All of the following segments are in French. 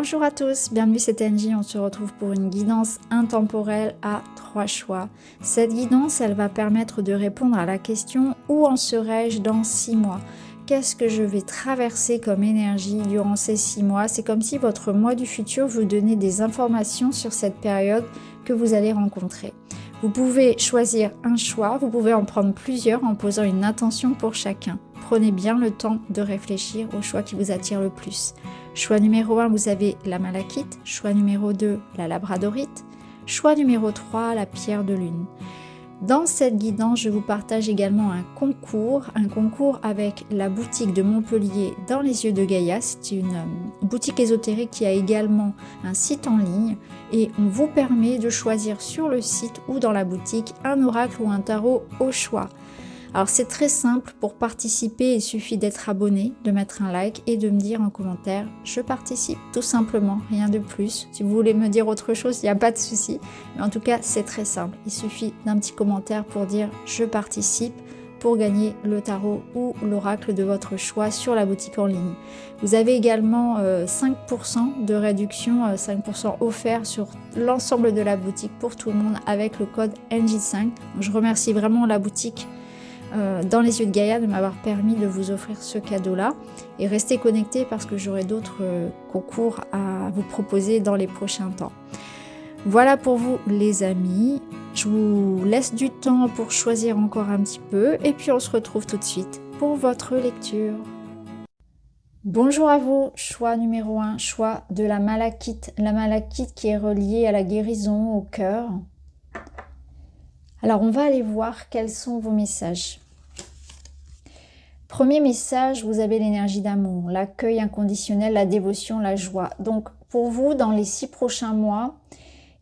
Bonjour à tous, bienvenue c'est Angie, on se retrouve pour une guidance intemporelle à 3 choix. Cette guidance, elle va permettre de répondre à la question « Où en serai-je dans 6 mois ?» Qu'est-ce que je vais traverser comme énergie durant ces 6 mois? C'est comme si votre moi du futur vous donnait des informations sur cette période que vous allez rencontrer. Vous pouvez choisir un choix, vous pouvez en prendre plusieurs en posant une intention pour chacun. Prenez bien le temps de réfléchir au choix qui vous attire le plus. Choix numéro 1, vous avez la malachite. Choix numéro 2, la labradorite. Choix numéro 3, la pierre de lune. Dans cette guidance, je vous partage également un concours avec la boutique de Montpellier dans les yeux de Gaïa. C'est une boutique ésotérique qui a également un site en ligne et on vous permet de choisir sur le site ou dans la boutique un oracle ou un tarot au choix. Alors c'est très simple, pour participer il suffit d'être abonné, de mettre un like et de me dire en commentaire « je participe » tout simplement, rien de plus. Si vous voulez me dire autre chose, il n'y a pas de souci, mais en tout cas c'est très simple. Il suffit d'un petit commentaire pour dire « je participe » pour gagner le tarot ou l'oracle de votre choix sur la boutique en ligne. Vous avez également 5% de réduction, 5% offert sur l'ensemble de la boutique pour tout le monde avec le code NJ5. Donc, je remercie vraiment la boutique dans les yeux de Gaïa de m'avoir permis de vous offrir ce cadeau-là. Et restez connectés parce que j'aurai d'autres concours à vous proposer dans les prochains temps. Voilà pour vous les amis. Je vous laisse du temps pour choisir encore un petit peu et puis on se retrouve tout de suite pour votre lecture. Bonjour à vous, choix numéro 1, choix de la malachite. La malachite qui est reliée à la guérison, au cœur. Alors on va aller voir quels sont vos messages. Premier message, vous avez l'énergie d'amour, l'accueil inconditionnel, la dévotion, la joie. Donc pour vous, dans les 6 prochains mois,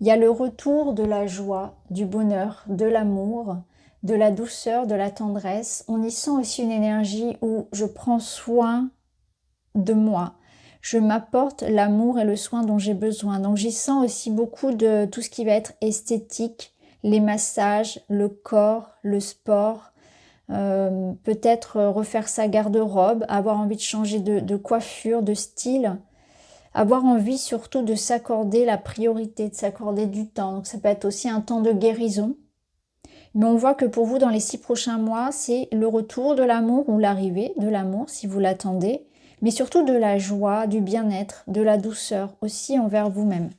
il y a le retour de la joie, du bonheur, de l'amour, de la douceur, de la tendresse. On y sent aussi une énergie où je prends soin de moi. Je m'apporte l'amour et le soin dont j'ai besoin. Donc j'y sens aussi beaucoup de tout ce qui va être esthétique, les massages, le corps, le sport, peut-être refaire sa garde-robe, avoir envie de changer de coiffure, de style, avoir envie surtout de s'accorder la priorité, de s'accorder du temps. Donc ça peut être aussi un temps de guérison. Mais on voit que pour vous, dans les 6 prochains mois, c'est le retour de l'amour ou l'arrivée de l'amour, si vous l'attendez, mais surtout de la joie, du bien-être, de la douceur aussi envers vous-même.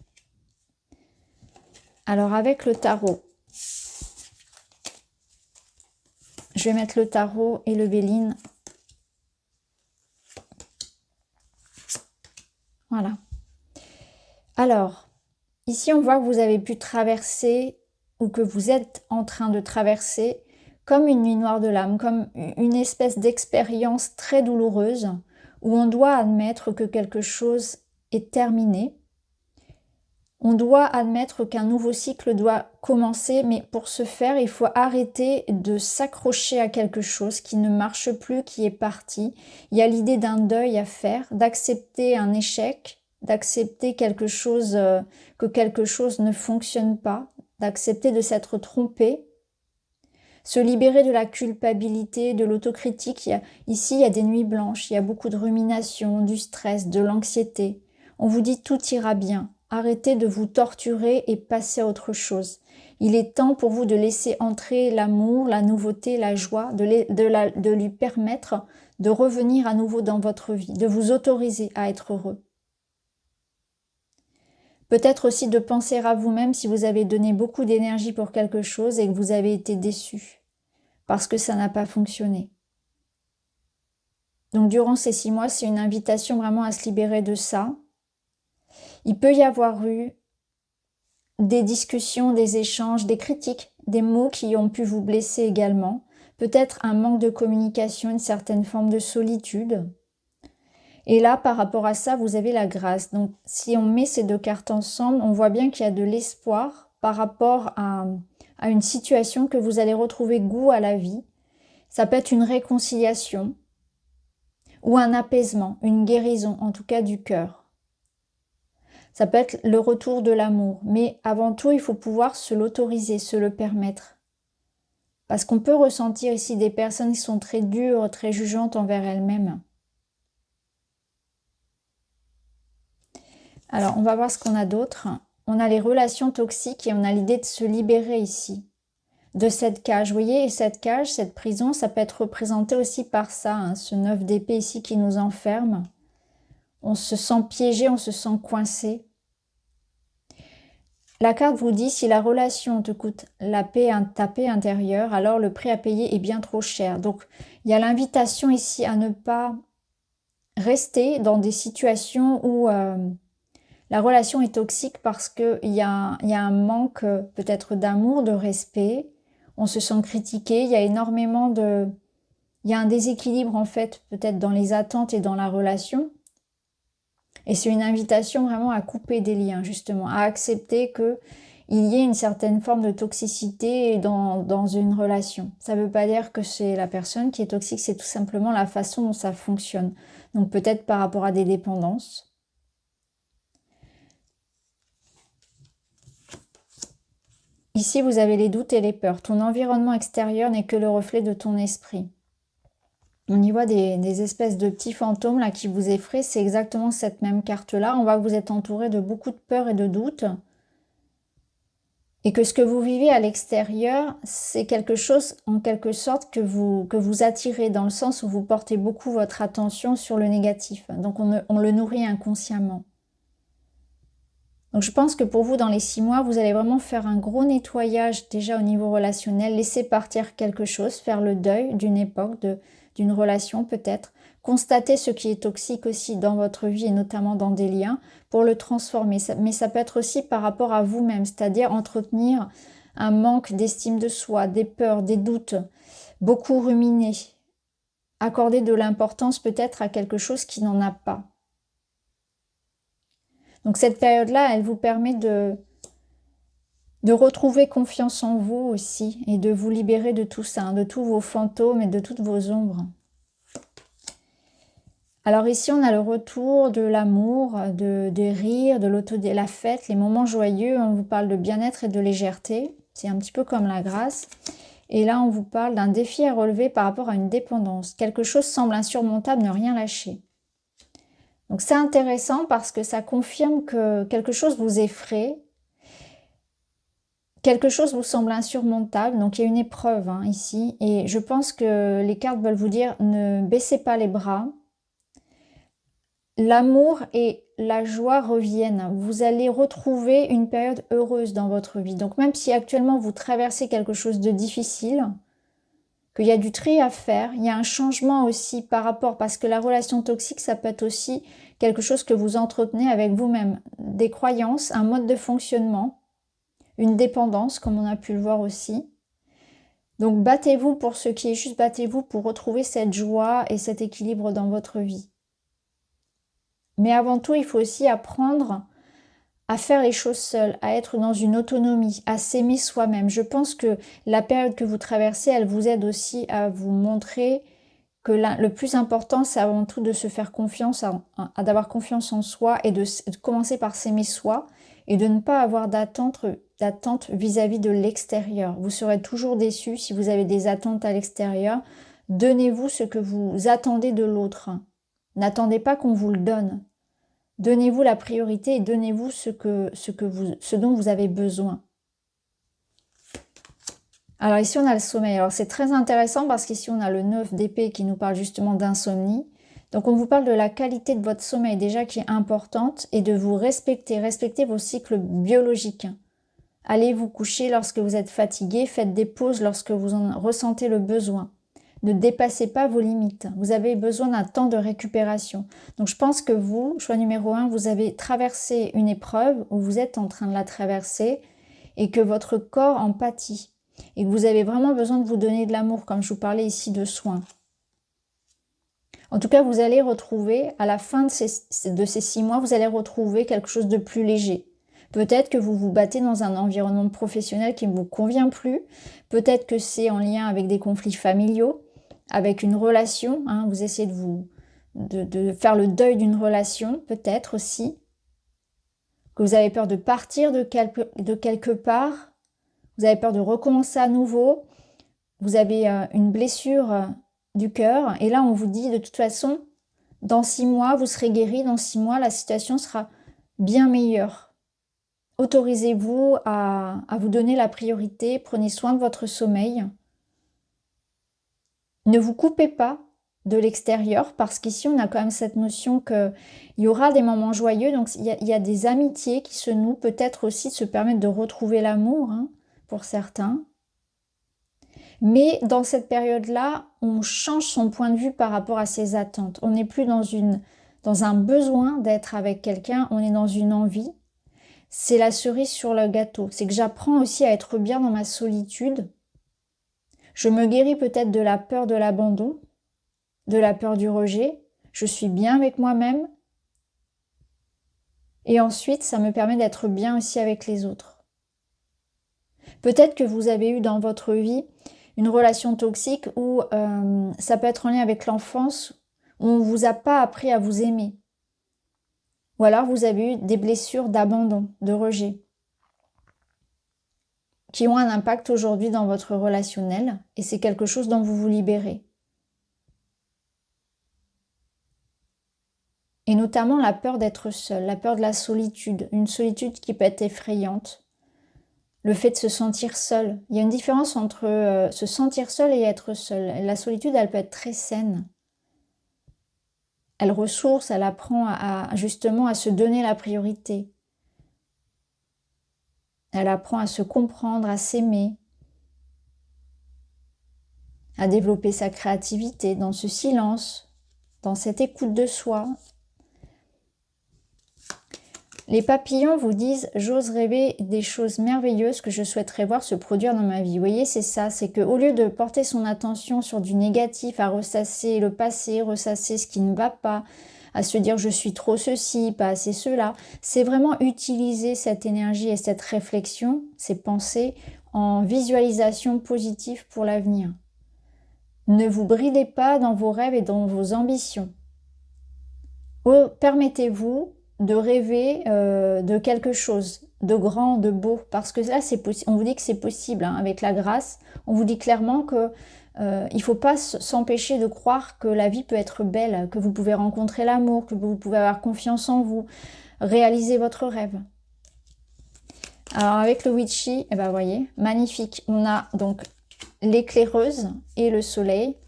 Alors avec le tarot, je vais mettre le tarot et le Béline. Voilà. Alors, ici on voit que vous avez pu traverser ou que vous êtes en train de traverser comme une nuit noire de l'âme, comme une espèce d'expérience très douloureuse où on doit admettre que quelque chose est terminé. On doit admettre qu'un nouveau cycle doit commencer, mais pour ce faire, il faut arrêter de s'accrocher à quelque chose qui ne marche plus, qui est parti. Il y a l'idée d'un deuil à faire, d'accepter un échec, d'accepter que quelque chose ne fonctionne pas, d'accepter de s'être trompé, se libérer de la culpabilité, de l'autocritique. Ici, il y a des nuits blanches, il y a beaucoup de rumination, du stress, de l'anxiété. On vous dit tout ira bien. Arrêtez de vous torturer et passez à autre chose. Il est temps pour vous de laisser entrer l'amour, la nouveauté, la joie, de lui permettre de revenir à nouveau dans votre vie, de vous autoriser à être heureux. Peut-être aussi de penser à vous-même si vous avez donné beaucoup d'énergie pour quelque chose et que vous avez été déçu parce que ça n'a pas fonctionné. Donc durant ces 6 mois, c'est une invitation vraiment à se libérer de ça. Il peut y avoir eu des discussions, des échanges, des critiques, des mots qui ont pu vous blesser également. Peut-être un manque de communication, une certaine forme de solitude. Et là, par rapport à ça, vous avez la grâce. Donc, si on met ces 2 cartes ensemble, on voit bien qu'il y a de l'espoir par rapport à une situation que vous allez retrouver goût à la vie. Ça peut être une réconciliation ou un apaisement, une guérison, en tout cas du cœur. Ça peut être le retour de l'amour, mais avant tout, il faut pouvoir se l'autoriser, se le permettre. Parce qu'on peut ressentir ici des personnes qui sont très dures, très jugeantes envers elles-mêmes. Alors, on va voir ce qu'on a d'autre. On a les relations toxiques et on a l'idée de se libérer ici, de cette cage. Vous voyez, et cette cage, cette prison, ça peut être représenté aussi par ça, hein, ce 9 d'épée ici qui nous enferme. On se sent piégé, on se sent coincé. La carte vous dit, si la relation te coûte ta paix intérieure, alors le prix à payer est bien trop cher. Donc, il y a l'invitation ici à ne pas rester dans des situations où la relation est toxique parce qu'il y a un manque peut-être d'amour, de respect. On se sent critiqué, il y a énormément de... Il y a un déséquilibre en fait, peut-être dans les attentes et dans la relation. Et c'est une invitation vraiment à couper des liens, justement, à accepter qu'il y ait une certaine forme de toxicité dans une relation. Ça ne veut pas dire que c'est la personne qui est toxique, c'est tout simplement la façon dont ça fonctionne. Donc peut-être par rapport à des dépendances. Ici, vous avez les doutes et les peurs. Ton environnement extérieur n'est que le reflet de ton esprit. On y voit des espèces de petits fantômes là qui vous effraient. C'est exactement cette même carte-là. On voit que vous êtes entouré de beaucoup de peurs et de doutes. Et que ce que vous vivez à l'extérieur, c'est quelque chose en quelque sorte que vous attirez, dans le sens où vous portez beaucoup votre attention sur le négatif. Donc on le nourrit inconsciemment. Donc je pense que pour vous, dans les 6 mois, vous allez vraiment faire un gros nettoyage déjà au niveau relationnel, laisser partir quelque chose, faire le deuil d'une époque, d'une relation peut-être, constater ce qui est toxique aussi dans votre vie et notamment dans des liens pour le transformer. Mais ça peut être aussi par rapport à vous-même, c'est-à-dire entretenir un manque d'estime de soi, des peurs, des doutes, beaucoup ruminer, accorder de l'importance peut-être à quelque chose qui n'en a pas. Donc cette période-là, elle vous permet de retrouver confiance en vous aussi et de vous libérer de tout ça, hein, de tous vos fantômes et de toutes vos ombres. Alors ici, on a le retour de l'amour, des rires, de la fête, les moments joyeux. On vous parle de bien-être et de légèreté. C'est un petit peu comme la grâce. Et là, on vous parle d'un défi à relever par rapport à une dépendance. Quelque chose semble insurmontable, ne rien lâcher. Donc c'est intéressant parce que ça confirme que quelque chose vous effraie, quelque chose vous semble insurmontable, donc il y a une épreuve hein, ici. Et je pense que les cartes veulent vous dire, ne baissez pas les bras. L'amour et la joie reviennent. Vous allez retrouver une période heureuse dans votre vie. Donc même si actuellement vous traversez quelque chose de difficile, qu'il y a du tri à faire, il y a un changement aussi par rapport, parce que la relation toxique, ça peut être aussi quelque chose que vous entretenez avec vous-même. Des croyances, un mode de fonctionnement, une dépendance, comme on a pu le voir aussi. Donc battez-vous pour ce qui est juste, battez-vous pour retrouver cette joie et cet équilibre dans votre vie. Mais avant tout, il faut aussi apprendre à faire les choses seul, à être dans une autonomie, à s'aimer soi-même. Je pense que la période que vous traversez, elle vous aide aussi à vous montrer que le plus important, c'est avant tout de se faire confiance, d'avoir confiance en soi et de commencer par s'aimer soi et de ne pas avoir d'attente vis-à-vis de l'extérieur. Vous serez toujours déçu si vous avez des attentes à l'extérieur. Donnez-vous ce que vous attendez de l'autre. N'attendez pas qu'on vous le donne. Donnez-vous la priorité et donnez-vous ce dont vous avez besoin. Alors ici, on a le sommeil. Alors c'est très intéressant parce qu'ici, on a le 9 d'épée qui nous parle justement d'insomnie. Donc on vous parle de la qualité de votre sommeil déjà qui est importante et de vous respecter. Respectez vos cycles biologiques. Allez vous coucher lorsque vous êtes fatigué. Faites des pauses lorsque vous en ressentez le besoin. Ne dépassez pas vos limites. Vous avez besoin d'un temps de récupération. Donc je pense que vous, choix numéro 1, vous avez traversé une épreuve ou vous êtes en train de la traverser et que votre corps en pâtit. Et que vous avez vraiment besoin de vous donner de l'amour, comme je vous parlais ici de soins. En tout cas, vous allez retrouver, à la fin de ces 6 mois, vous allez retrouver quelque chose de plus léger. Peut-être que vous vous battez dans un environnement professionnel qui ne vous convient plus. Peut-être que c'est en lien avec des conflits familiaux, avec une relation. Hein, vous essayez de faire le deuil d'une relation, peut-être aussi. Que vous avez peur de partir de quelque part. Vous avez peur de recommencer à nouveau. Vous avez une blessure du cœur. Et là, on vous dit de toute façon, dans 6 mois, vous serez guéri. Dans 6 mois, la situation sera bien meilleure. Autorisez-vous à vous donner la priorité, prenez soin de votre sommeil. Ne vous coupez pas de l'extérieur, parce qu'ici on a quand même cette notion qu'il y aura des moments joyeux, donc il y a des amitiés qui se nouent, peut-être aussi se permettre de retrouver l'amour, hein, pour certains. Mais dans cette période-là, on change son point de vue par rapport à ses attentes. On n'est plus dans un besoin d'être avec quelqu'un, on est dans une envie. C'est la cerise sur le gâteau. C'est que j'apprends aussi à être bien dans ma solitude. Je me guéris peut-être de la peur de l'abandon, de la peur du rejet. Je suis bien avec moi-même. Et ensuite, ça me permet d'être bien aussi avec les autres. Peut-être que vous avez eu dans votre vie une relation toxique où ça peut être en lien avec l'enfance, où on ne vous a pas appris à vous aimer. Ou alors vous avez eu des blessures d'abandon, de rejet, qui ont un impact aujourd'hui dans votre relationnel, et c'est quelque chose dont vous vous libérez. Et notamment la peur d'être seul, la peur de la solitude, une solitude qui peut être effrayante. Le fait de se sentir seul. Il y a une différence entre se sentir seul et être seul. La solitude, elle peut être très saine. Elle ressource, elle apprend justement à se donner la priorité. Elle apprend à se comprendre, à s'aimer, à développer sa créativité dans ce silence, dans cette écoute de soi. Les papillons vous disent « J'ose rêver des choses merveilleuses que je souhaiterais voir se produire dans ma vie ». Vous voyez, c'est ça, c'est qu'au lieu de porter son attention sur du négatif, à ressasser le passé, ressasser ce qui ne va pas, à se dire « je suis trop ceci, pas assez cela », c'est vraiment utiliser cette énergie et cette réflexion, ces pensées, en visualisation positive pour l'avenir. Ne vous bridez pas dans vos rêves et dans vos ambitions. Permettez-vous de rêver de quelque chose de grand, de beau, parce que là, on vous dit que c'est possible, hein, avec la grâce. On vous dit clairement que il ne faut pas s'empêcher de croire que la vie peut être belle, que vous pouvez rencontrer l'amour, que vous pouvez avoir confiance en vous, réaliser votre rêve. Alors avec le Witchy, eh ben, voyez, magnifique. On a donc l'éclaireuse et le soleil.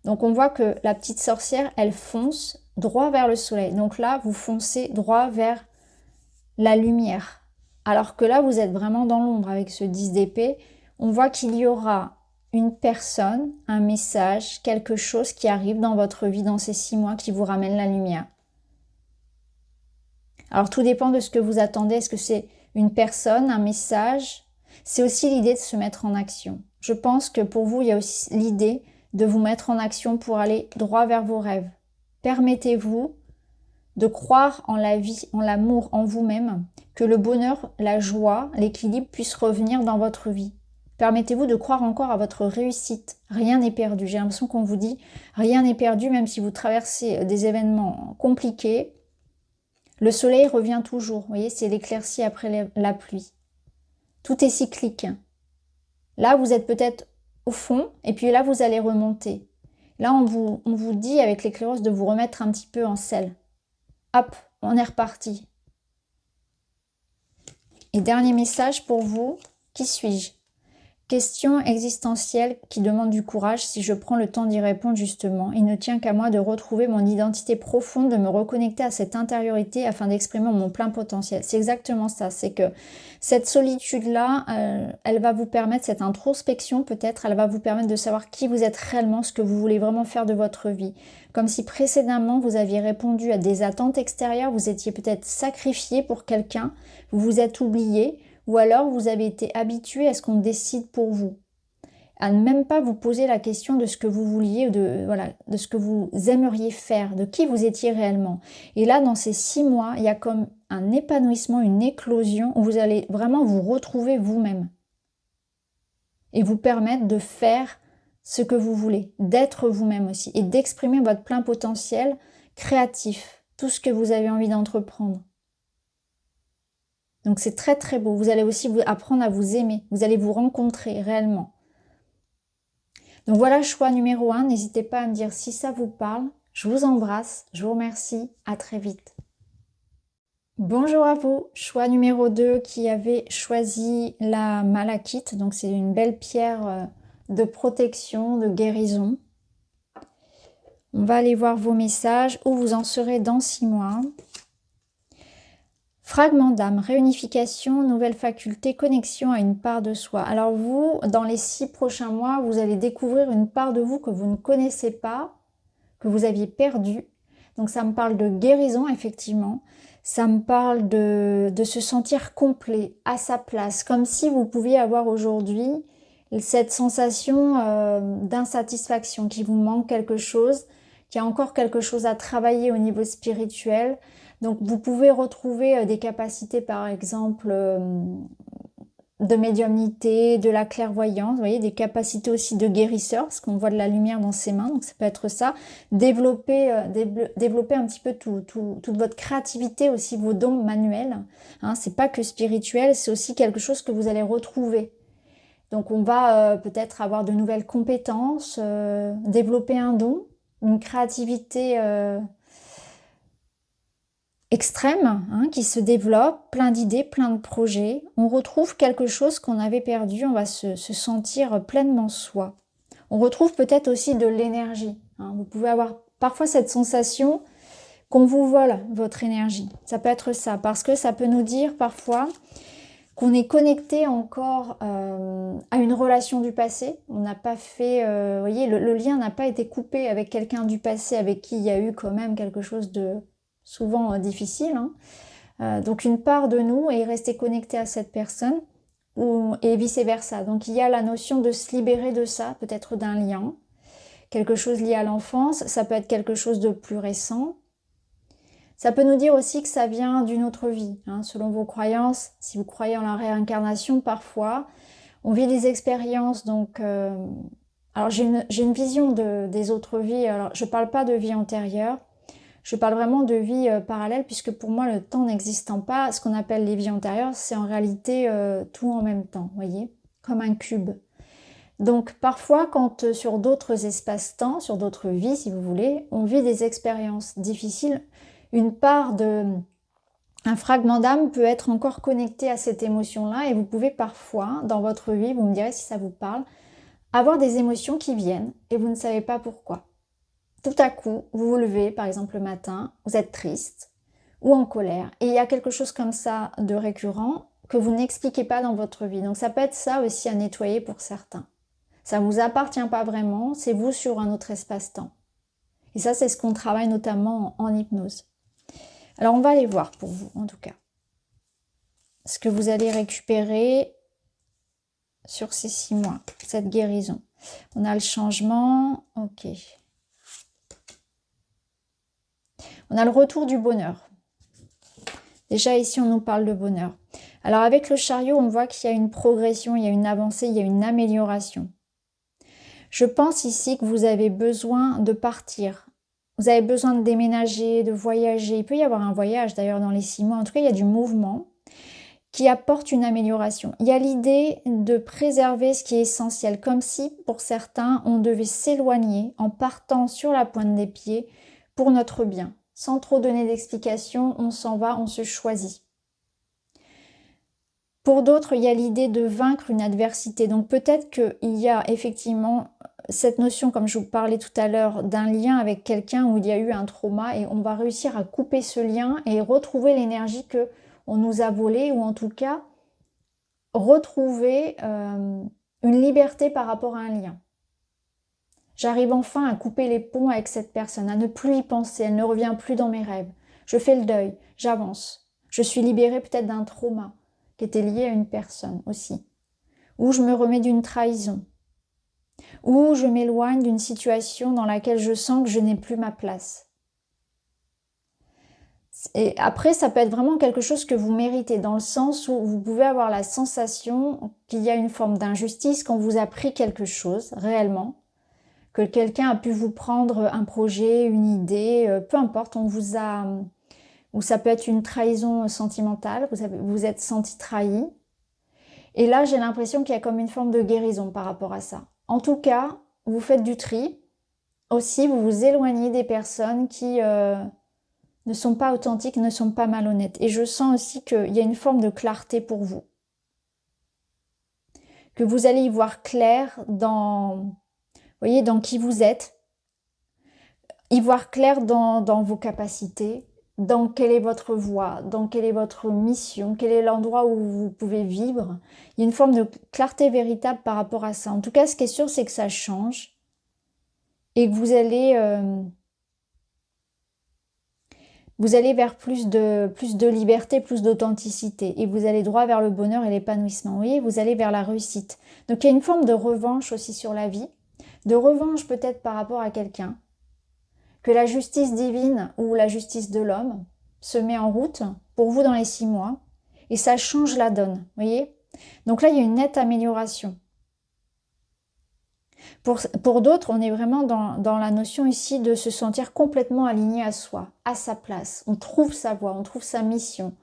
Donc on voit que la petite sorcière, elle fonce droit vers le soleil. Donc là, vous foncez droit vers la lumière. Alors que là, vous êtes vraiment dans l'ombre avec ce 10 d'épée. On voit qu'il y aura une personne, un message, quelque chose qui arrive dans votre vie dans ces 6 mois qui vous ramène la lumière. Alors tout dépend de ce que vous attendez. Est-ce que c'est une personne, un message? C'est aussi l'idée de se mettre en action. Je pense que pour vous, il y a aussi l'idée de vous mettre en action pour aller droit vers vos rêves. Permettez-vous de croire en la vie, en l'amour, en vous-même, que le bonheur, la joie, l'équilibre puissent revenir dans votre vie. Permettez-vous de croire encore à votre réussite. Rien n'est perdu. J'ai l'impression qu'on vous dit rien n'est perdu, même si vous traversez des événements compliqués. Le soleil revient toujours. Vous voyez, c'est l'éclaircie après la pluie. Tout est cyclique. Là, vous êtes peut-être au fond, et puis là, vous allez remonter. Là, on vous dit avec l'éclaireuse de vous remettre un petit peu en selle. Hop, on est reparti. Et dernier message pour vous, qui suis-je? Question existentielle qui demande du courage. Si je prends le temps d'y répondre justement, il ne tient qu'à moi de retrouver mon identité profonde, de me reconnecter à cette intériorité afin d'exprimer mon plein potentiel. C'est exactement ça, c'est que cette solitude-là, elle va vous permettre, cette introspection peut-être, elle va vous permettre de savoir qui vous êtes réellement, ce que vous voulez vraiment faire de votre vie. Comme si précédemment vous aviez répondu à des attentes extérieures, vous étiez peut-être sacrifié pour quelqu'un, vous vous êtes oublié, ou alors vous avez été habitué à ce qu'on décide pour vous. À ne même pas vous poser la question de ce que vous vouliez, de ce que vous aimeriez faire, de qui vous étiez réellement. Et là, dans ces 6 mois, il y a comme un épanouissement, une éclosion, où vous allez vraiment vous retrouver vous-même. Et vous permettre de faire ce que vous voulez, d'être vous-même aussi, et d'exprimer votre plein potentiel créatif, tout ce que vous avez envie d'entreprendre. Donc c'est très très beau. Vous allez aussi apprendre à vous aimer. Vous allez vous rencontrer réellement. Donc voilà, choix numéro 1. N'hésitez pas à me dire si ça vous parle. Je vous embrasse. Je vous remercie. À très vite. Bonjour à vous, choix numéro 2 qui avait choisi la malachite. Donc c'est une belle pierre de protection, de guérison. On va aller voir vos messages, où vous en serez dans 6 mois. Fragment d'âme, réunification, nouvelle faculté, connexion à une part de soi. Alors vous, dans les 6 prochains mois, vous allez découvrir une part de vous que vous ne connaissez pas, que vous aviez perdue. Donc ça me parle de guérison, effectivement. Ça me parle de se sentir complet, à sa place, comme si vous pouviez avoir aujourd'hui cette sensation d'insatisfaction, qu'il vous manque quelque chose, qu'il y a encore quelque chose à travailler au niveau spirituel. Donc vous pouvez retrouver des capacités, par exemple, de médiumnité, de la clairvoyance, vous voyez, des capacités aussi de guérisseur, parce qu'on voit de la lumière dans ses mains, donc ça peut être ça. Développer un petit peu toute votre créativité, aussi vos dons manuels. Hein, c'est pas que spirituel, c'est aussi quelque chose que vous allez retrouver. Donc on va peut-être avoir de nouvelles compétences, développer un don, une créativité extrême, hein, qui se développe, plein d'idées, plein de projets. On retrouve quelque chose qu'on avait perdu, on va se sentir pleinement soi. On retrouve peut-être aussi de l'énergie. Hein. Vous pouvez avoir parfois cette sensation qu'on vous vole votre énergie. Ça peut être ça, parce que ça peut nous dire parfois qu'on est connecté encore à une relation du passé. On n'a pas fait, vous voyez, le lien n'a pas été coupé avec quelqu'un du passé avec qui il y a eu quand même quelque chose de souvent difficile. Hein. Donc une part de nous est restée connectée à cette personne et vice-versa. Donc il y a la notion de se libérer de ça, peut-être d'un lien, quelque chose lié à l'enfance, ça peut être quelque chose de plus récent. Ça peut nous dire aussi que ça vient d'une autre vie, hein, selon vos croyances. Si vous croyez en la réincarnation, parfois, on vit des expériences. Donc, alors j'ai une vision des autres vies. Alors, je ne parle pas de vie antérieure, je parle vraiment de vie parallèle, puisque pour moi, le temps n'existant pas, ce qu'on appelle les vies antérieures, c'est en réalité tout en même temps, vous voyez, comme un cube. Donc parfois, quand sur d'autres espaces-temps, sur d'autres vies, si vous voulez, on vit des expériences difficiles, un fragment d'âme peut être encore connecté à cette émotion-là, et vous pouvez parfois, dans votre vie, vous me direz si ça vous parle, avoir des émotions qui viennent et vous ne savez pas pourquoi. Tout à coup, vous vous levez, par exemple le matin, vous êtes triste ou en colère, et il y a quelque chose comme ça de récurrent que vous n'expliquez pas dans votre vie. Donc ça peut être ça aussi à nettoyer pour certains. Ça ne vous appartient pas vraiment, c'est vous sur un autre espace-temps. Et ça, c'est ce qu'on travaille notamment en hypnose. Alors, on va aller voir pour vous, en tout cas, ce que vous allez récupérer sur ces 6 mois, cette guérison. On a le changement, ok. On a le retour du bonheur. Déjà, ici, on nous parle de bonheur. Alors, avec le chariot, on voit qu'il y a une progression, il y a une avancée, il y a une amélioration. Je pense ici que vous avez besoin de partir. Vous avez besoin de déménager, de voyager. Il peut y avoir un voyage d'ailleurs dans les 6 mois. En tout cas, il y a du mouvement qui apporte une amélioration. Il y a l'idée de préserver ce qui est essentiel, comme si pour certains, on devait s'éloigner en partant sur la pointe des pieds pour notre bien. Sans trop donner d'explications, on s'en va, on se choisit. Pour d'autres, il y a l'idée de vaincre une adversité. Donc peut-être qu'il y a effectivement cette notion, comme je vous parlais tout à l'heure, d'un lien avec quelqu'un où il y a eu un trauma, et on va réussir à couper ce lien et retrouver l'énergie que on nous a volée, ou en tout cas retrouver une liberté par rapport à un lien. J'arrive enfin à couper les ponts avec cette personne, à ne plus y penser, elle ne revient plus dans mes rêves. Je fais le deuil, j'avance. Je suis libérée peut-être d'un trauma qui était lié à une personne aussi. Ou je me remets d'une trahison. Ou je m'éloigne d'une situation dans laquelle je sens que je n'ai plus ma place. Et après, ça peut être vraiment quelque chose que vous méritez, dans le sens où vous pouvez avoir la sensation qu'il y a une forme d'injustice quand vous a pris quelque chose, réellement, que quelqu'un a pu vous prendre un projet, une idée, peu importe, on vous a... ou ça peut être une trahison sentimentale, vous vous êtes senti trahi. Et là, j'ai l'impression qu'il y a comme une forme de guérison par rapport à ça. En tout cas, vous faites du tri. Aussi, vous vous éloignez des personnes qui ne sont pas authentiques, ne sont pas malhonnêtes. Et je sens aussi qu'il y a une forme de clarté pour vous. Que vous allez y voir clair dans, vous voyez, dans qui vous êtes, y voir clair dans vos capacités, dans quelle est votre voie, dans quelle est votre mission, quel est l'endroit où vous pouvez vivre. Il y a une forme de clarté véritable par rapport à ça. En tout cas, ce qui est sûr, c'est que ça change et que vous allez vers plus de liberté, plus d'authenticité et vous allez droit vers le bonheur et l'épanouissement. Vous voyez, vous allez vers la réussite. Donc il y a une forme de revanche aussi sur la vie, de revanche peut-être par rapport à quelqu'un, que la justice divine ou la justice de l'homme se met en route pour vous dans les 6 mois et ça change la donne, vous voyez. Donc là, il y a une nette amélioration. Pour d'autres, on est vraiment dans la notion ici de se sentir complètement aligné à soi, à sa place. On trouve sa voie, on trouve sa mission.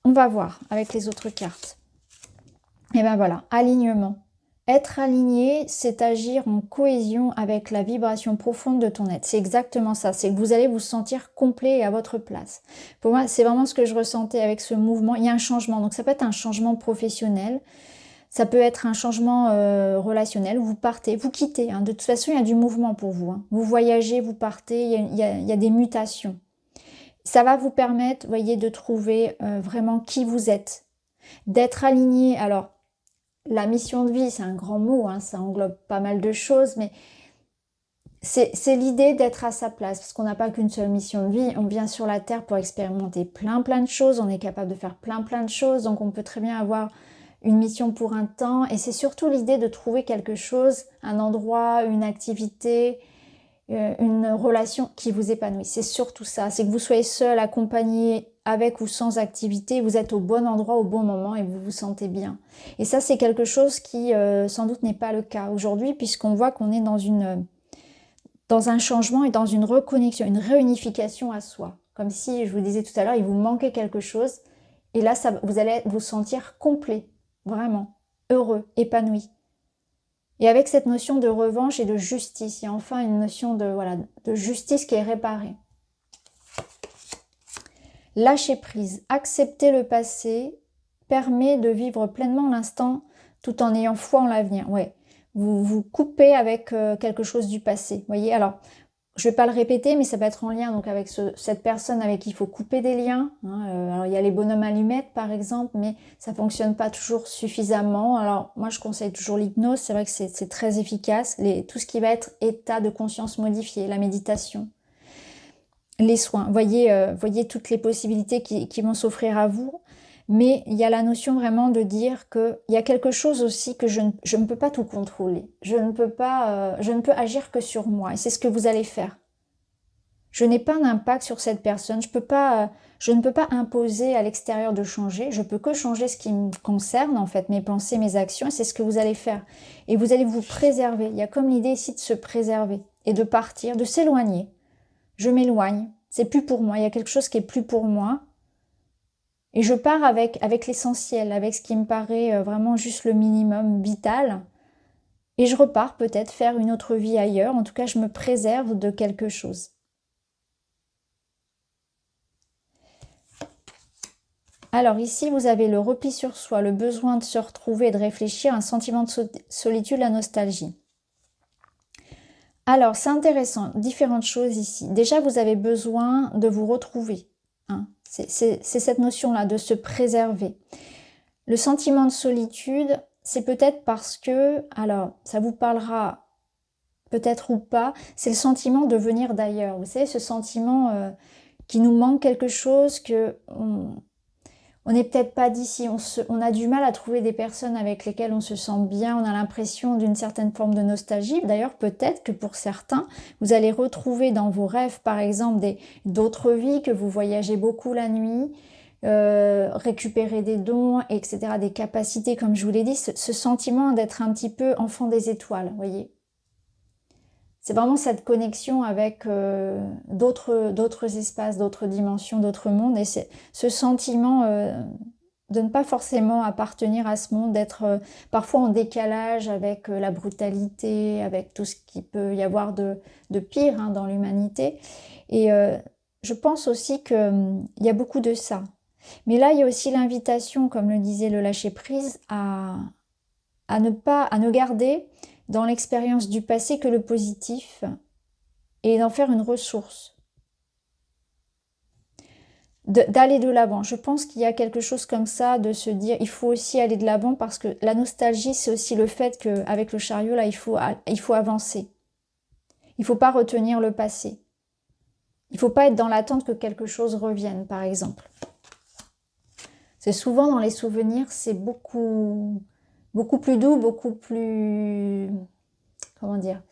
On va voir avec les autres cartes. Et ben voilà, alignement. Être aligné, c'est agir en cohésion avec la vibration profonde de ton être. C'est exactement ça, c'est que vous allez vous sentir complet et à votre place. Pour moi, c'est vraiment ce que je ressentais avec ce mouvement. Il y a un changement, donc ça peut être un changement professionnel, ça peut être un changement relationnel, vous partez, vous quittez. Hein. De toute façon, il y a du mouvement pour vous. Hein. Vous voyagez, vous partez, il y a des mutations. Ça va vous permettre, voyez, de trouver vraiment qui vous êtes, d'être aligné. Alors, la mission de vie, c'est un grand mot, hein, ça englobe pas mal de choses, mais c'est l'idée d'être à sa place, parce qu'on n'a pas qu'une seule mission de vie, on vient sur la Terre pour expérimenter plein de choses, on est capable de faire plein de choses, donc on peut très bien avoir une mission pour un temps, et c'est surtout l'idée de trouver quelque chose, un endroit, une activité, une relation qui vous épanouit. C'est surtout ça, c'est que vous soyez seul, accompagné, avec ou sans activité, vous êtes au bon endroit au bon moment et vous vous sentez bien. Et ça, c'est quelque chose qui sans doute n'est pas le cas aujourd'hui, puisqu'on voit qu'on est dans un changement et dans une reconnexion, une réunification à soi. Comme si, je vous disais tout à l'heure, il vous manquait quelque chose, et là, vous allez vous sentir complet, vraiment, heureux, épanoui. Et avec cette notion de revanche et de justice, il y a enfin une notion de justice qui est réparée. Lâcher prise, accepter le passé permet de vivre pleinement l'instant tout en ayant foi en l'avenir. Ouais, vous vous coupez avec quelque chose du passé. Voyez, alors je vais pas le répéter, mais ça peut être en lien donc avec cette personne avec qui il faut couper des liens. Hein. Alors il y a les bonhommes allumettes par exemple, mais ça fonctionne pas toujours suffisamment. Alors moi je conseille toujours l'hypnose. C'est vrai que c'est très efficace. Tout ce qui va être état de conscience modifié, la méditation. Les soins, voyez toutes les possibilités qui vont s'offrir à vous, mais il y a la notion vraiment de dire qu'il y a quelque chose aussi que je ne peux pas tout contrôler, je ne peux agir que sur moi, et c'est ce que vous allez faire. Je n'ai pas d'impact sur cette personne, je ne peux pas imposer à l'extérieur de changer, je peux que changer ce qui me concerne en fait, mes pensées, mes actions, et c'est ce que vous allez faire. Et vous allez vous préserver, il y a comme l'idée ici de se préserver, et de partir, de s'éloigner. Je m'éloigne, c'est plus pour moi, il y a quelque chose qui est plus pour moi. Et je pars avec l'essentiel, avec ce qui me paraît vraiment juste le minimum vital. Et je repars peut-être faire une autre vie ailleurs, en tout cas je me préserve de quelque chose. Alors ici vous avez le repli sur soi, le besoin de se retrouver et de réfléchir, un sentiment de solitude, la nostalgie. Alors, c'est intéressant, différentes choses ici. Déjà, vous avez besoin de vous retrouver. Hein. C'est cette notion-là, de se préserver. Le sentiment de solitude, c'est peut-être parce que, alors, ça vous parlera peut-être ou pas, c'est le sentiment de venir d'ailleurs. Vous savez, ce sentiment qui nous manque quelque chose, que on n'est peut-être pas d'ici, on a du mal à trouver des personnes avec lesquelles on se sent bien, on a l'impression d'une certaine forme de nostalgie. D'ailleurs, peut-être que pour certains, vous allez retrouver dans vos rêves, par exemple, d'autres vies, que vous voyagez beaucoup la nuit, récupérer des dons, etc., des capacités, comme je vous l'ai dit, ce sentiment d'être un petit peu enfant des étoiles, vous voyez. C'est vraiment cette connexion avec d'autres espaces, d'autres dimensions, d'autres mondes. Et c'est ce sentiment de ne pas forcément appartenir à ce monde, d'être parfois en décalage avec la brutalité, avec tout ce qui peut y avoir de pire hein, dans l'humanité. Et je pense aussi qu'il y a beaucoup de ça. Mais là, il y a aussi l'invitation, comme le disait le lâcher-prise, à ne garder dans l'expérience du passé que le positif et d'en faire une ressource. D'aller de l'avant. Je pense qu'il y a quelque chose comme ça, de se dire il faut aussi aller de l'avant parce que la nostalgie, c'est aussi le fait qu'avec le chariot, là, il faut avancer. Il ne faut pas retenir le passé. Il ne faut pas être dans l'attente que quelque chose revienne, par exemple. C'est souvent dans les souvenirs, c'est beaucoup plus doux, beaucoup plus... Comment dire?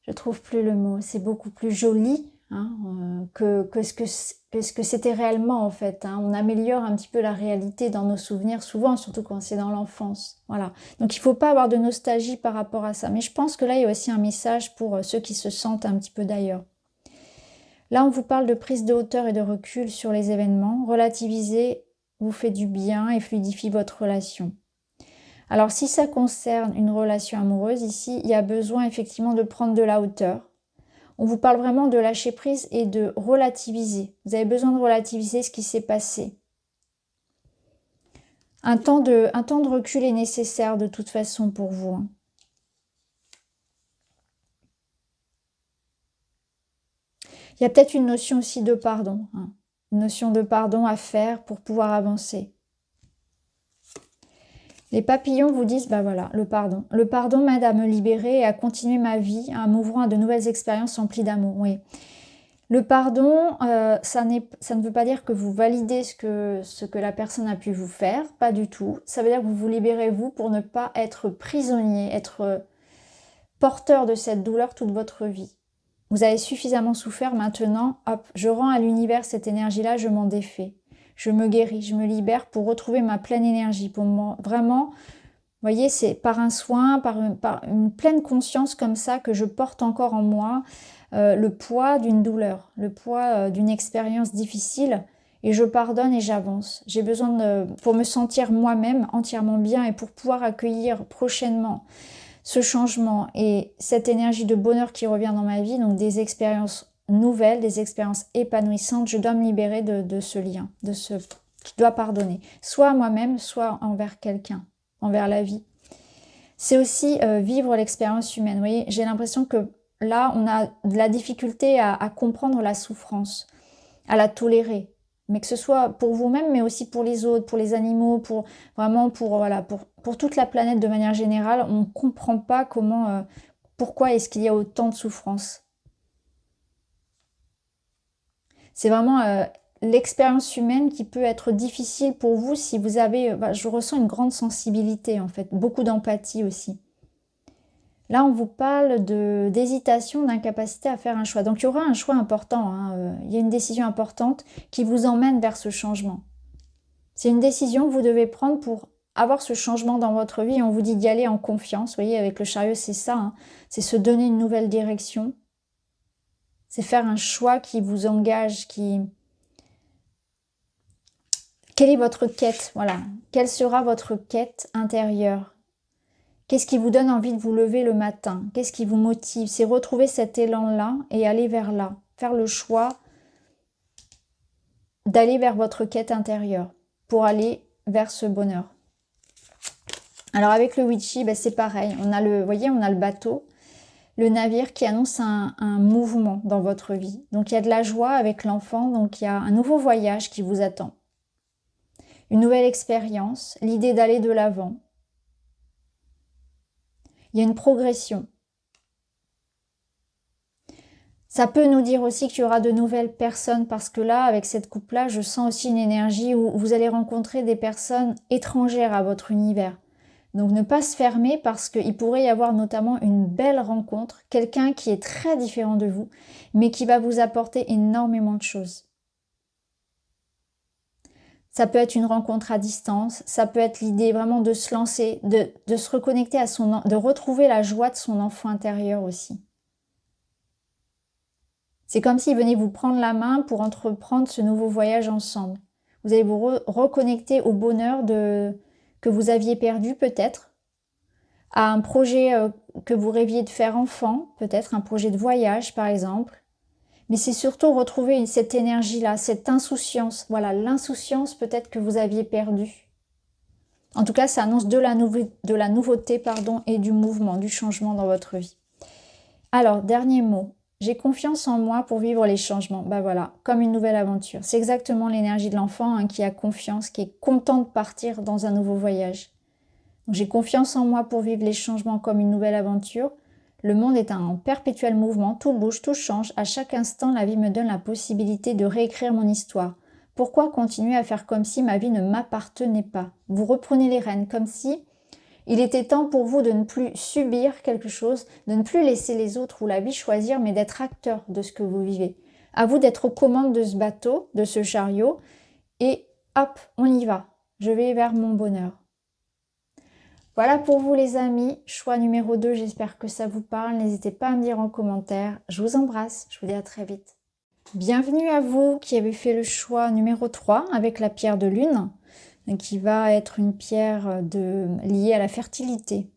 Je trouve plus le mot. C'est beaucoup plus joli. Hein, que ce que c'était réellement en fait. Hein. On améliore un petit peu la réalité dans nos souvenirs, souvent, surtout quand c'est dans l'enfance. Voilà. Donc il ne faut pas avoir de nostalgie par rapport à ça. Mais je pense que là, il y a aussi un message pour ceux qui se sentent un petit peu d'ailleurs. Là, on vous parle de prise de hauteur et de recul sur les événements. Relativiser vous fait du bien et fluidifie votre relation. Alors si ça concerne une relation amoureuse, ici, il y a besoin effectivement de prendre de la hauteur. On vous parle vraiment de lâcher prise et de relativiser. Vous avez besoin de relativiser ce qui s'est passé. Un temps de recul est nécessaire de toute façon pour vous. Hein. Il y a peut-être une notion aussi de pardon. Hein. Une notion de pardon à faire pour pouvoir avancer. Les papillons vous disent, bah voilà, le pardon. Le pardon m'aide à me libérer et à continuer ma vie, à m'ouvrant à de nouvelles expériences emplies d'amour. Oui. Le pardon, ça ne veut pas dire que vous validez ce que la personne a pu vous faire, pas du tout. Ça veut dire que vous vous libérez vous pour ne pas être prisonnier, être porteur de cette douleur toute votre vie. Vous avez suffisamment souffert, maintenant, hop, je rends à l'univers cette énergie-là, je m'en défais. Je me guéris, je me libère pour retrouver ma pleine énergie, pour vraiment, vous voyez, c'est par un soin, par une pleine conscience comme ça que je porte encore en moi le poids d'une douleur, le poids d'une expérience difficile et je pardonne et j'avance. J'ai besoin pour me sentir moi-même entièrement bien et pour pouvoir accueillir prochainement ce changement et cette énergie de bonheur qui revient dans ma vie, donc des expériences nouvelles, des expériences épanouissantes, je dois me libérer de ce lien, je dois pardonner, soit à moi-même, soit envers quelqu'un, envers la vie. C'est aussi vivre l'expérience humaine. Vous voyez, j'ai l'impression que là, on a de la difficulté à comprendre la souffrance, à la tolérer. Mais que ce soit pour vous-même, mais aussi pour les autres, pour les animaux, pour toute la planète de manière générale, on ne comprend pas pourquoi est-ce qu'il y a autant de souffrance. C'est vraiment l'expérience humaine qui peut être difficile pour vous si vous avez... je ressens une grande sensibilité en fait, beaucoup d'empathie aussi. Là, on vous parle d'hésitation, d'incapacité à faire un choix. Donc, il y aura un choix important. Hein. Il y a une décision importante qui vous emmène vers ce changement. C'est une décision que vous devez prendre pour avoir ce changement dans votre vie. On vous dit d'y aller en confiance. Vous voyez, avec le chariot, c'est ça. Hein. C'est se donner une nouvelle direction. C'est faire un choix qui vous engage, Quelle est votre quête? Voilà. Quelle sera votre quête intérieure? Qu'est-ce qui vous donne envie de vous lever le matin? Qu'est-ce qui vous motive? C'est retrouver cet élan-là et aller vers là. Faire le choix d'aller vers votre quête intérieure pour aller vers ce bonheur. Alors avec le Witchy, c'est pareil. On a vous voyez, on a le bateau, le navire qui annonce un mouvement dans votre vie. Donc il y a de la joie avec l'enfant, donc il y a un nouveau voyage qui vous attend. Une nouvelle expérience, l'idée d'aller de l'avant. Il y a une progression. Ça peut nous dire aussi qu'il y aura de nouvelles personnes parce que là, avec cette coupe-là, je sens aussi une énergie où vous allez rencontrer des personnes étrangères à votre univers. Donc ne pas se fermer parce qu'il pourrait y avoir notamment une belle rencontre, quelqu'un qui est très différent de vous, mais qui va vous apporter énormément de choses. Ça peut être une rencontre à distance, ça peut être l'idée vraiment de se lancer, de se reconnecter de retrouver la joie de son enfant intérieur aussi. C'est comme s'il venait vous prendre la main pour entreprendre ce nouveau voyage ensemble. Vous allez vous reconnecter au bonheur que vous aviez perdu peut-être, à un projet que vous rêviez de faire enfant, peut-être un projet de voyage par exemple. Mais c'est surtout retrouver cette énergie-là, cette insouciance. Voilà, l'insouciance peut-être que vous aviez perdue. En tout cas, ça annonce de la nouveauté pardon, et du mouvement, du changement dans votre vie. Alors, dernier mot. J'ai confiance en moi pour vivre les changements. Ben voilà, comme une nouvelle aventure. C'est exactement l'énergie de l'enfant hein, qui a confiance, qui est content de partir dans un nouveau voyage. J'ai confiance en moi pour vivre les changements comme une nouvelle aventure. Le monde est en perpétuel mouvement, tout bouge, tout change. À chaque instant, la vie me donne la possibilité de réécrire mon histoire. Pourquoi continuer à faire comme si ma vie ne m'appartenait pas? Vous reprenez les rênes comme si il était temps pour vous de ne plus subir quelque chose, de ne plus laisser les autres ou la vie choisir, mais d'être acteur de ce que vous vivez. À vous d'être aux commandes de ce bateau, de ce chariot, et hop, on y va. Je vais vers mon bonheur. Voilà pour vous les amis, choix numéro 2, j'espère que ça vous parle. N'hésitez pas à me dire en commentaire. Je vous embrasse, je vous dis à très vite. Bienvenue à vous qui avez fait le choix numéro 3 avec la pierre de lune, qui va être une pierre liée à la fertilité.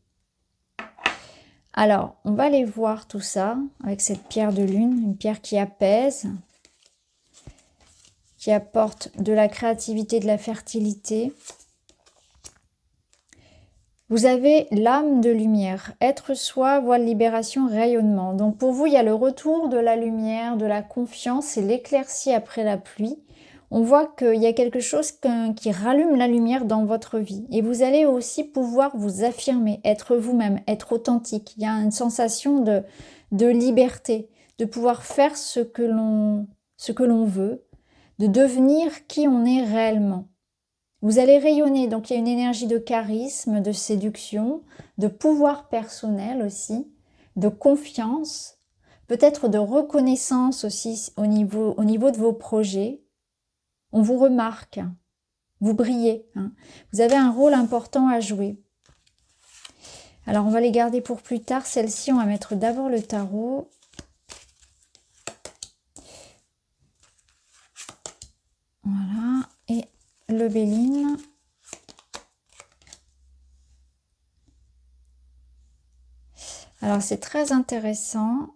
Alors, on va aller voir tout ça avec cette pierre de lune, une pierre qui apaise, qui apporte de la créativité, de la fertilité. Vous avez l'âme de lumière, être soi, voie de libération, rayonnement. Donc pour vous, il y a le retour de la lumière, de la confiance et l'éclaircie après la pluie. On voit qu'il y a quelque chose qui rallume la lumière dans votre vie. Et vous allez aussi pouvoir vous affirmer, être vous-même, être authentique. Il y a une sensation de liberté, de pouvoir faire ce que l'on veut, de devenir qui on est réellement. Vous allez rayonner, donc il y a une énergie de charisme, de séduction, de pouvoir personnel aussi, de confiance, peut-être de reconnaissance aussi au niveau de vos projets. On vous remarque, vous brillez, hein. Vous avez un rôle important à jouer. Alors on va les garder pour plus tard, celle-ci on va mettre d'abord le tarot. Voilà, et le Béline. Alors c'est très intéressant.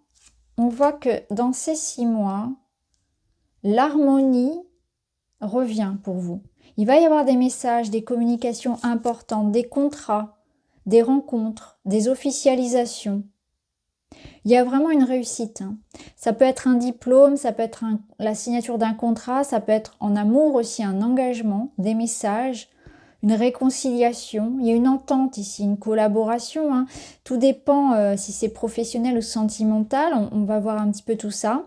On voit que dans ces 6 mois, l'harmonie revient pour vous. Il va y avoir des messages, des communications importantes, des contrats, des rencontres, des officialisations. Il y a vraiment une réussite, hein. Ça peut être un diplôme, ça peut être la signature d'un contrat, ça peut être en amour aussi un engagement, des messages, une réconciliation. Il y a une entente ici, une collaboration, hein. Tout dépend si c'est professionnel ou sentimental, on va voir un petit peu tout ça.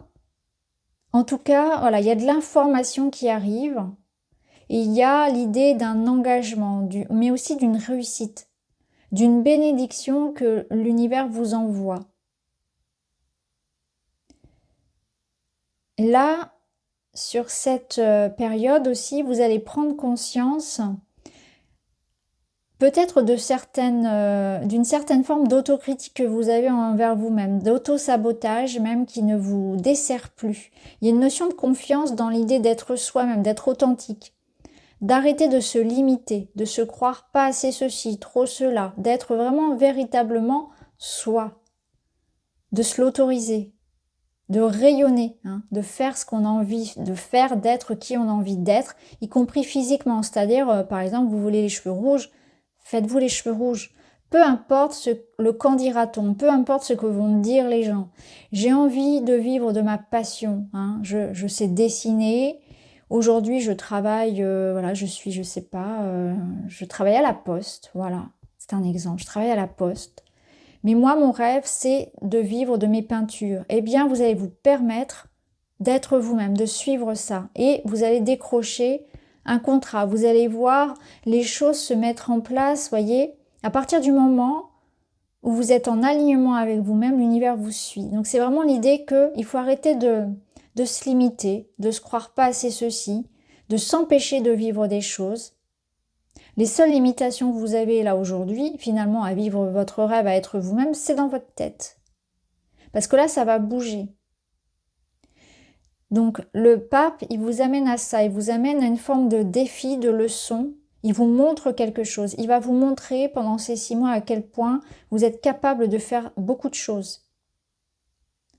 En tout cas, voilà, il y a de l'information qui arrive et il y a l'idée d'un engagement, mais aussi d'une réussite, d'une bénédiction que l'univers vous envoie. Là, sur cette période aussi, vous allez prendre conscience peut-être d'une certaine forme d'autocritique que vous avez envers vous-même, d'auto-sabotage même qui ne vous dessert plus. Il y a une notion de confiance dans l'idée d'être soi-même, d'être authentique, d'arrêter de se limiter, de se croire pas assez ceci, trop cela, d'être vraiment véritablement soi, de se l'autoriser, de rayonner, hein, de faire ce qu'on a envie de faire, d'être qui on a envie d'être, y compris physiquement. C'est-à-dire, par exemple, vous voulez les cheveux rouges, faites-vous les cheveux rouges. Peu importe le qu'en dira-t-on, peu importe ce que vont dire les gens. J'ai envie de vivre de ma passion, hein. Je sais dessiner. Aujourd'hui, je travaille, voilà, je travaille à la poste, voilà, c'est un exemple. Je travaille à la poste. Mais moi, mon rêve, c'est de vivre de mes peintures. Eh bien, vous allez vous permettre d'être vous-même, de suivre ça. Et vous allez décrocher un contrat. Vous allez voir les choses se mettre en place, voyez. À partir du moment où vous êtes en alignement avec vous-même, l'univers vous suit. Donc, c'est vraiment l'idée qu'il faut arrêter de se limiter, de se croire pas assez ceci, de s'empêcher de vivre des choses. Les seules limitations que vous avez là aujourd'hui, finalement, à vivre votre rêve, à être vous-même, c'est dans votre tête. Parce que là, ça va bouger. Donc le pape, il vous amène à ça, il vous amène à une forme de défi, de leçon. Il vous montre quelque chose. Il va vous montrer pendant ces 6 mois à quel point vous êtes capable de faire beaucoup de choses.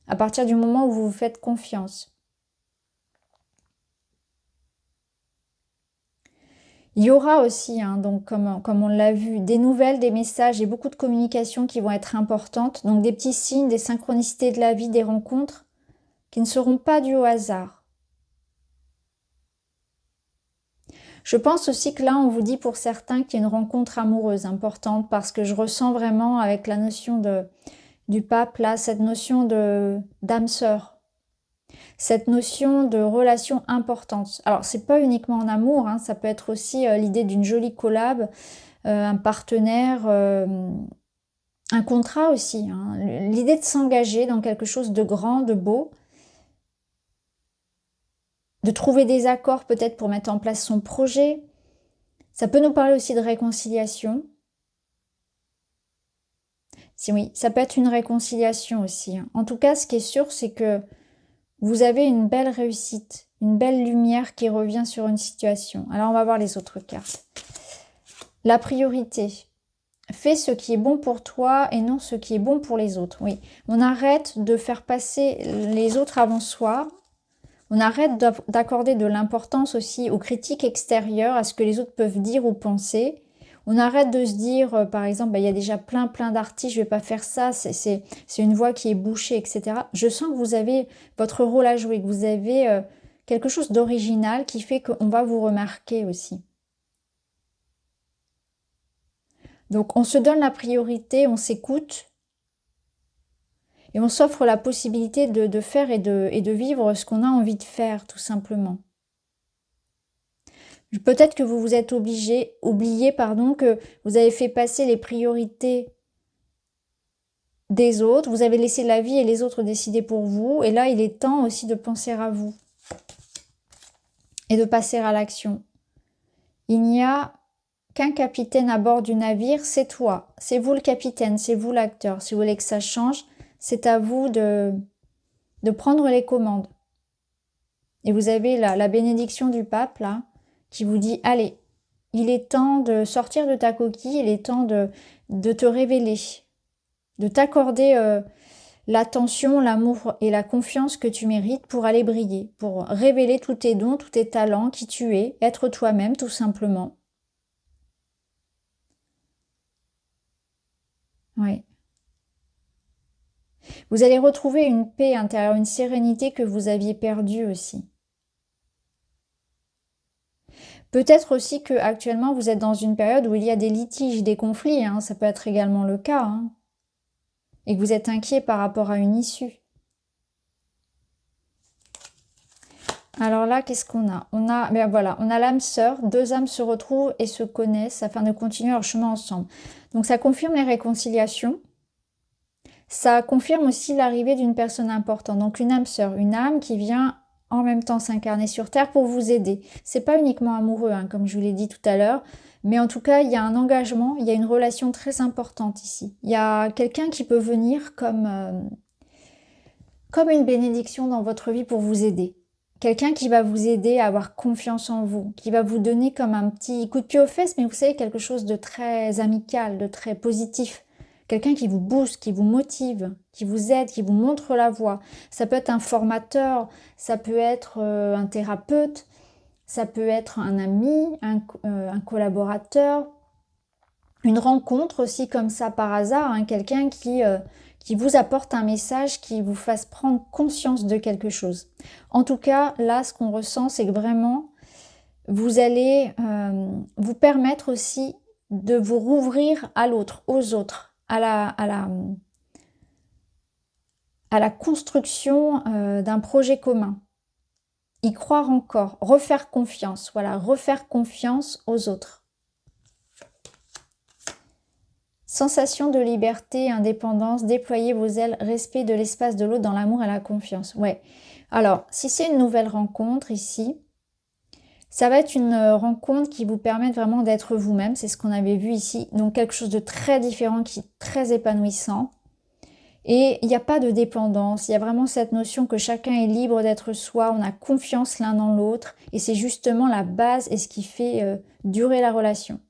À partir du moment où vous vous faites confiance. Il y aura aussi, donc comme on l'a vu, des nouvelles, des messages et beaucoup de communications qui vont être importantes. Donc des petits signes, des synchronicités de la vie, des rencontres qui ne seront pas dues au hasard. Je pense aussi que là, on vous dit pour certains qu'il y a une rencontre amoureuse importante parce que je ressens vraiment avec la notion du pape, là, cette notion d'âme sœur, cette notion de relation importante. Alors, c'est pas uniquement en amour, ça peut être aussi l'idée d'une jolie collab, un partenaire, un contrat aussi. L'idée de s'engager dans quelque chose de grand, de beau, de trouver des accords peut-être pour mettre en place son projet. Ça peut nous parler aussi de réconciliation. Si oui, ça peut être une réconciliation aussi. En tout cas, ce qui est sûr, c'est que vous avez une belle réussite, une belle lumière qui revient sur une situation. Alors, on va voir les autres cartes. La priorité. Fais ce qui est bon pour toi et non ce qui est bon pour les autres. Oui, on arrête de faire passer les autres avant soi. On arrête d'accorder de l'importance aussi aux critiques extérieures, à ce que les autres peuvent dire ou penser. On arrête de se dire, par exemple, il y a déjà plein d'artistes, je vais pas faire ça, c'est une voie qui est bouchée, etc. Je sens que vous avez votre rôle à jouer, que vous avez quelque chose d'original qui fait qu'on va vous remarquer aussi. Donc on se donne la priorité, on s'écoute et on s'offre la possibilité de faire et de vivre ce qu'on a envie de faire, tout simplement. Peut-être que vous vous êtes oublié, que vous avez fait passer les priorités des autres, vous avez laissé la vie et les autres décider pour vous, et là il est temps aussi de penser à vous et de passer à l'action. Il n'y a qu'un capitaine à bord du navire, c'est toi, c'est vous le capitaine, c'est vous l'acteur. Si vous voulez que ça change, c'est à vous de prendre les commandes. Et vous avez la bénédiction du pape là, qui vous dit, allez, il est temps de sortir de ta coquille, il est temps de te révéler, de t'accorder l'attention, l'amour et la confiance que tu mérites pour aller briller, pour révéler tous tes dons, tous tes talents, qui tu es, être toi-même tout simplement. Oui. Vous allez retrouver une paix intérieure, une sérénité que vous aviez perdue aussi. Peut-être aussi que actuellement vous êtes dans une période où il y a des litiges, des conflits, ça peut être également le cas, et que vous êtes inquiet par rapport à une issue. Alors là, qu'est-ce qu'on a? On a l'âme sœur, 2 âmes se retrouvent et se connaissent afin de continuer leur chemin ensemble. Donc ça confirme les réconciliations. Ça confirme aussi l'arrivée d'une personne importante, donc une âme sœur, une âme qui vient en même temps s'incarner sur Terre pour vous aider. C'est pas uniquement amoureux, comme je vous l'ai dit tout à l'heure, mais en tout cas, il y a un engagement, il y a une relation très importante ici. Il y a quelqu'un qui peut venir comme une bénédiction dans votre vie pour vous aider. Quelqu'un qui va vous aider à avoir confiance en vous, qui va vous donner comme un petit coup de pied aux fesses, mais vous savez, quelque chose de très amical, de très positif. Quelqu'un qui vous booste, qui vous motive, qui vous aide, qui vous montre la voie. Ça peut être un formateur, ça peut être un thérapeute, ça peut être un ami, un collaborateur, une rencontre aussi comme ça par hasard, quelqu'un qui vous apporte un message, qui vous fasse prendre conscience de quelque chose. En tout cas, là, ce qu'on ressent, c'est que vraiment, vous allez vous permettre aussi de vous rouvrir à l'autre, aux autres, à la construction d'un projet commun. Y croire encore, refaire confiance, voilà, refaire confiance aux autres. Sensation de liberté, indépendance, déployez vos ailes, respect de l'espace de l'autre dans l'amour et la confiance. Ouais. Alors, si c'est une nouvelle rencontre ici, ça va être une rencontre qui vous permet vraiment d'être vous-même. C'est ce qu'on avait vu ici. Donc, quelque chose de très différent, qui est très épanouissant. Et il n'y a pas de dépendance, il y a vraiment cette notion que chacun est libre d'être soi, on a confiance l'un dans l'autre, et c'est justement la base et ce qui fait durer la relation.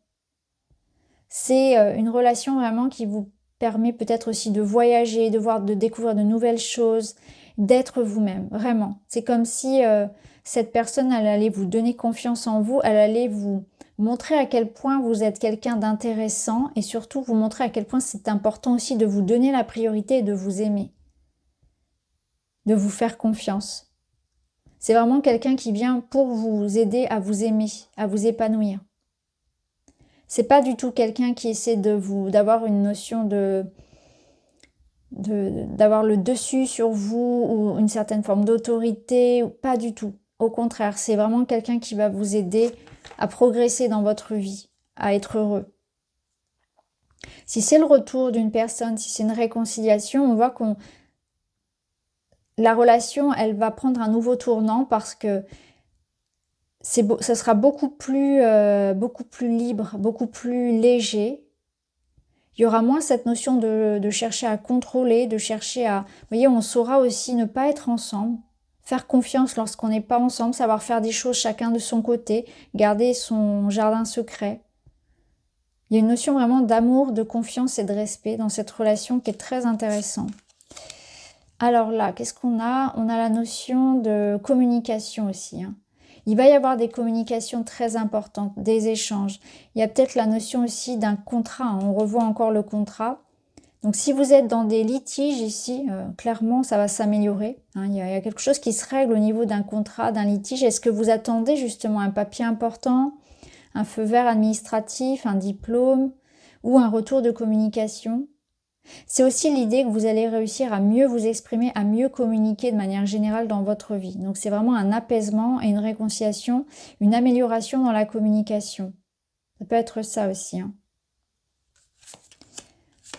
C'est une relation vraiment qui vous permet peut-être aussi de voyager, de découvrir de nouvelles choses, d'être vous-même, vraiment. C'est comme si cette personne, elle allait vous donner confiance en vous, elle allait vous montrer à quel point vous êtes quelqu'un d'intéressant et surtout vous montrer à quel point c'est important aussi de vous donner la priorité et de vous aimer, de vous faire confiance. C'est vraiment quelqu'un qui vient pour vous aider à vous aimer, à vous épanouir. C'est pas du tout quelqu'un qui essaie d'avoir une notion d'avoir le dessus sur vous ou une certaine forme d'autorité, pas du tout. Au contraire, c'est vraiment quelqu'un qui va vous aider à progresser dans votre vie, à être heureux. Si c'est le retour d'une personne, si c'est une réconciliation, on voit qu'on la relation, elle va prendre un nouveau tournant parce que ça sera beaucoup plus libre, beaucoup plus léger. Il y aura moins cette notion de chercher à contrôler, de chercher à... Vous voyez, on saura aussi ne pas être ensemble, faire confiance lorsqu'on n'est pas ensemble, savoir faire des choses chacun de son côté, garder son jardin secret. Il y a une notion vraiment d'amour, de confiance et de respect dans cette relation qui est très intéressante. Alors là, qu'est-ce qu'on a? On a la notion de communication aussi, hein. Il va y avoir des communications très importantes, des échanges. Il y a peut-être la notion aussi d'un contrat, hein. On revoit encore le contrat. Donc si vous êtes dans des litiges ici, clairement ça va s'améliorer, hein. Il y a quelque chose qui se règle au niveau d'un contrat, d'un litige. Est-ce que vous attendez justement un papier important, un feu vert administratif, un diplôme ou un retour de communication? C'est aussi l'idée que vous allez réussir à mieux vous exprimer, à mieux communiquer de manière générale dans votre vie. Donc c'est vraiment un apaisement et une réconciliation, une amélioration dans la communication. Ça peut être ça aussi, hein.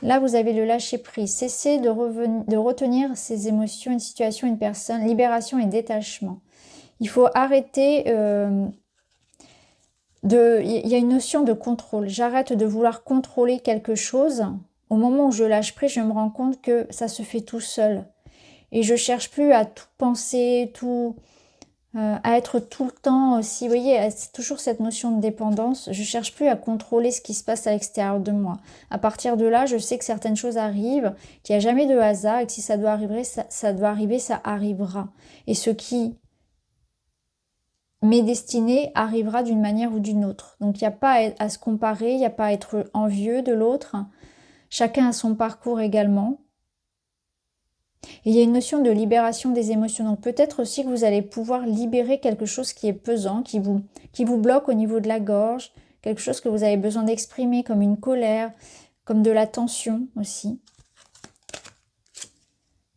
Là, vous avez le lâcher-prise. Cessez de retenir ses émotions, une situation, une personne. Libération et détachement. Il faut arrêter il y a une notion de contrôle. J'arrête de vouloir contrôler quelque chose. Au moment où je lâche prise, je me rends compte que ça se fait tout seul. Et je cherche plus à tout penser, à être tout le temps aussi. Vous voyez, c'est toujours cette notion de dépendance. Je cherche plus à contrôler ce qui se passe à l'extérieur de moi. À partir de là, je sais que certaines choses arrivent, qu'il n'y a jamais de hasard et que si ça doit arriver, ça doit arriver, ça arrivera. Et ce qui m'est destiné arrivera d'une manière ou d'une autre. Donc il n'y a pas à se comparer, il n'y a pas à être envieux de l'autre. Chacun a son parcours également. Et il y a une notion de libération des émotions. Donc peut-être aussi que vous allez pouvoir libérer quelque chose qui est pesant, qui vous bloque au niveau de la gorge, quelque chose que vous avez besoin d'exprimer comme une colère, comme de la tension aussi.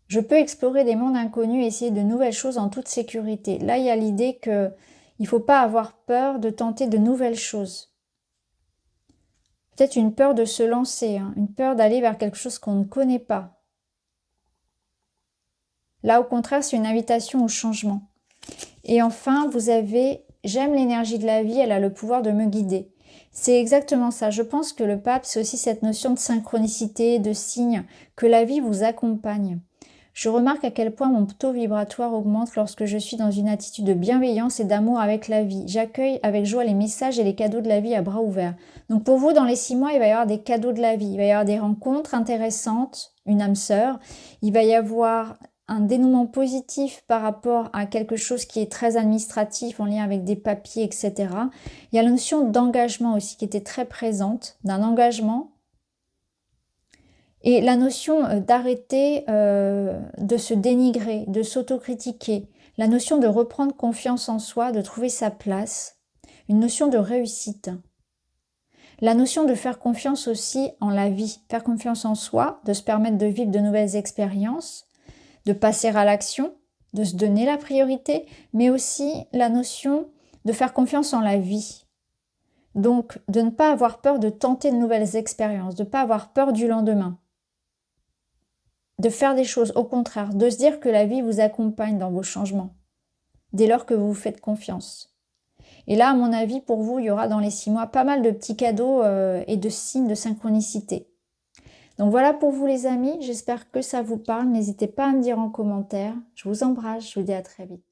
Je peux explorer des mondes inconnus et essayer de nouvelles choses en toute sécurité. Là, il y a l'idée qu'il ne faut pas avoir peur de tenter de nouvelles choses. Peut-être une peur de se lancer, hein, une peur d'aller vers quelque chose qu'on ne connaît pas. Là, au contraire, c'est une invitation au changement. Et enfin, vous avez « J'aime l'énergie de la vie, elle a le pouvoir de me guider ». C'est exactement ça. Je pense que le pape, c'est aussi cette notion de synchronicité, de signe, que la vie vous accompagne. Je remarque à quel point mon taux vibratoire augmente lorsque je suis dans une attitude de bienveillance et d'amour avec la vie. J'accueille avec joie les messages et les cadeaux de la vie à bras ouverts. Donc pour vous, dans les 6 mois, il va y avoir des cadeaux de la vie. Il va y avoir des rencontres intéressantes, une âme sœur. Il va y avoir un dénouement positif par rapport à quelque chose qui est très administratif, en lien avec des papiers, etc. Il y a la notion d'engagement aussi qui était très présente, d'un engagement. Et la notion d'arrêter de se dénigrer, de s'autocritiquer, la notion de reprendre confiance en soi, de trouver sa place, une notion de réussite. La notion de faire confiance aussi en la vie, faire confiance en soi, de se permettre de vivre de nouvelles expériences, de passer à l'action, de se donner la priorité, mais aussi la notion de faire confiance en la vie. Donc, de ne pas avoir peur de tenter de nouvelles expériences, de ne pas avoir peur du lendemain. De faire des choses, au contraire, de se dire que la vie vous accompagne dans vos changements, dès lors que vous vous faites confiance. Et là, à mon avis, pour vous, il y aura dans les 6 mois pas mal de petits cadeaux et de signes de synchronicité. Donc voilà pour vous les amis, j'espère que ça vous parle. N'hésitez pas à me dire en commentaire. Je vous embrasse, je vous dis à très vite.